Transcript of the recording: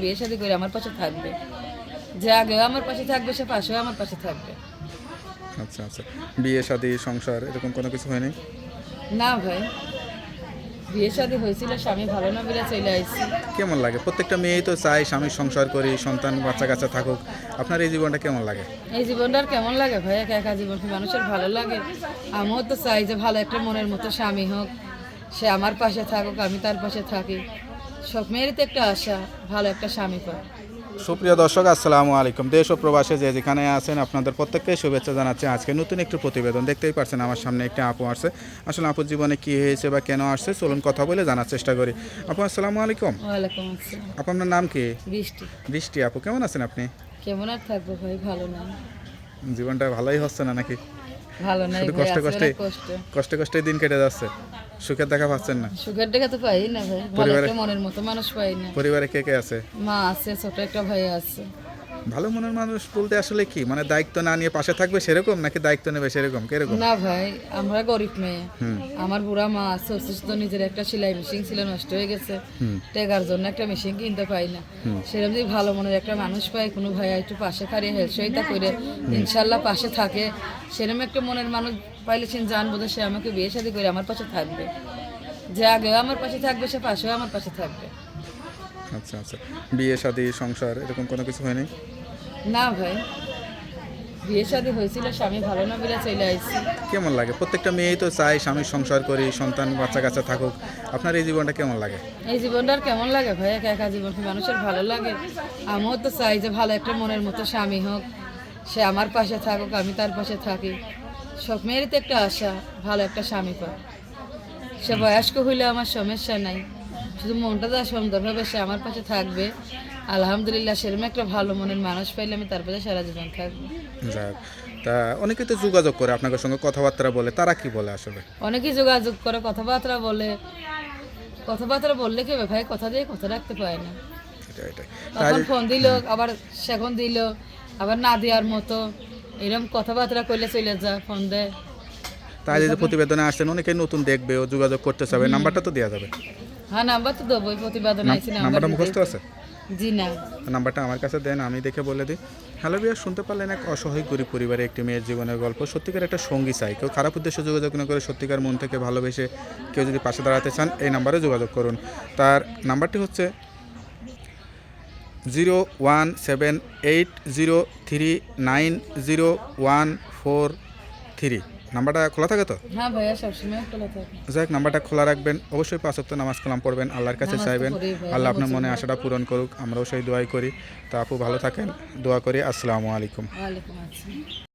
বিয়ে শাদী করে আমার পাশে থাকবে, যে আগেও আমার পাশে থাকবে সে পাশেও আমার পাশে থাকবে। আচ্ছা আচ্ছা, বিয়ে শাদী সংসার এরকম কোনো কিছু হয়নি? না ভাই, বিয়ে শাদী হয়েছিল, স্বামী ভালো না বলে চলে আসছি। কেমন লাগে? প্রত্যেকটা মেয়েই তো চায় স্বামীর সংসার করি, সন্তান বাচ্চা কাচ্চা থাকুক। আপনার এই জীবনটা কেমন লাগে? এই জীবনটা আর কেমন লাগে ভাই? একা একা জীবন কি মানুষের ভালো লাগে? আমিও তো চাই যে ভালো একটা মনের মতো স্বামী হোক, সে আমার পাশে থাকুক, আমি তার পাশে থাকি। সব মেয়েরই তো একটা আশা ভালো একটা স্বামী পায়। সুপ্রিয় দর্শক, আসসালামু আলাইকুম। দেশ ও প্রবাসে যে যেখানে আছেন আপনাদের প্রত্যেককে শুভেচ্ছা জানাচ্ছি। আজকে নতুন একটু প্রতিবেদন দেখতেই পারছেন, আমার সামনে একটা আপু আসছে। আসলে আপুর জীবনে কী হয়েছে বা কেন আসছে, চলুন কথা বলে জানার চেষ্টা করি। আপু আসসালামু আলাইকুম। ওয়ালাইকুম আসসালাম। আপু আপনার নাম কি? বৃষ্টি। বৃষ্টি। আপু কেমন আছেন আপনি? কেমন আর থাকবো ভাই, ভালো না। জীবনটা ভালোই হচ্ছে না নাকি? ভালো নাই শুধু ভাই, কষ্টে আছে কষ্টে অনেক কষ্ট। কষ্টে কষ্টে দিন কেটে যাচ্ছে, সুখের দেখা পাচ্ছেন না। সুখের দেখা তো পাই না ভাই, ভালো পরিবারে একটা মনের মতো মানুষ পাই না। পরিবারে কে কে আছে? মা আছে, ছোট একটা ভাই আছে। ভালো মনের মানুষ বলতে আসলে কি, মানে দায়িত্ব না নিয়ে পাশে থাকবে সেরকম, নাকি দায়িত্ব নেবে সেরকম, কিরকম? না ভাই, আমরা গরিব মেয়ে। হুম আমার বুড়া মা আছে অসুস্থ, নিজের একটা সেলাই মেশিন ছিল, নষ্ট হয়ে গেছে। হুম টেকার জন্য একটা মেশিন কিনতে পাই না। সেরকম যদি ভালো মনের একটা মানুষ পাই, কোনো ভাই একটু পাশে খাড়িয়ে হেল্প সহিতা করে ইনশাল্লাহ পাশে থাকে, সেরকম একটা মনের মানুষ পাইলে সে জানবো যে সে আমাকে বিয়ে শাদী করে আমার পাশে থাকবে, যে আগেও আমার পাশে থাকবে সে পাশেও আমার পাশে থাকবে। আচ্ছা আচ্ছা, বিয়ে শাদী সংসার এরকম কোনো কিছু হয়নি? না ভাই, বিয়ে শাদী হয়েছিল, স্বামী ভালো না বলে চলে আসছি। কেমন লাগে? প্রত্যেকটা মেয়েই তো চায় স্বামীর সংসার করি, সন্তান বাচ্চা কাচ্চা থাকুক। আপনার এই জীবনটা কেমন লাগে? এই জীবনটা আর কেমন লাগে ভাই? একা একা জীবন কি মানুষের ভালো লাগে? আমিও তো চাই যে ভালো একটা মনের মতো স্বামী হোক, সে আমার পাশে থাকুক, আমি তার পাশে থাকি। সব মেয়েরই তো একটা আশা ভালো একটা স্বামী পায়। সে বয়স্ক হইলে আমার সমস্যা নাই, শুধু মনটা যা সুন্দর হবে, সে আমার পাশে থাকবে। আলহামদুলিল্লাহ, সেরকম একটা ভালো মনের মানুষ পাইলে আমি তার পাশে সারা জীবন থাকবো। যাক, তা অনেকে তো যোগাযোগ করে আপনাদের সঙ্গে, কথাবার্তা বলে, তারা কি বলে আসলে? অনেকেই যোগাযোগ করে, কথাবার্তা বলে। কথাবার্তা বললে কি হবে ভাই? কথা দিয়ে কথা রাখতে পারে না। এটাই তখন ফোন দিল, আবার সেখন দিল, আবার না দেওয়ার মতো এরকম কথাবার্তা কইলে চলে যা, ফোন দেয়। তাই যে প্রতিবেদনে আসছেন, অনেকেই নতুন দেখবে ও যোগাযোগ করতে চাবে, নাম্বারটা তো দেওয়া যাবে। হ্যাঁ, নাম্বার তো দেবো, প্রতিবেদন আইসি নাম্বার নাম্বারটা দিতে। মুখস্থ আছে? জি না। নাম্বারটা আমার কাছে দেন, আমি দেখে বলে দিই। হ্যালো বিয়ার, শুনতে পারলেন এক অসহায় গরিব পরিবারে একটি মেয়ের জীবনের গল্প। সত্যিকার একটা সঙ্গী চাই, কেউ খারাপ উদ্দেশ্যে যোগাযোগ না করে সত্যিকার মন থেকে ভালোবেসে কেউ যদি পাশে দাঁড়াতে চান, এই নাম্বারে যোগাযোগ করুন। তার নাম্বারটি হচ্ছে 01780390143। নাম্বারটা খোলা থাকে তো? হ্যাঁ ভাইয়া, সবসময় খোলা থাকে। যাই হোক, নাম্বারটা খোলা রাখবেন। অবশ্যই 5 ওয়াক্ত নামাজ কালাম পড়বেন, আল্লাহর কাছে নামাজ তো চাইবেন পড়ি ভাই, আল্লাহ আপনার নামাজ মনে পড়ি। আশাটা পূরণ করুক। আমরাও সেই দোয়াই করি। তা আপু ভালো থাকেন, দোয়া করি। আসসালামু আলাইকুম। ওয়ালাইকুম আসসালাম।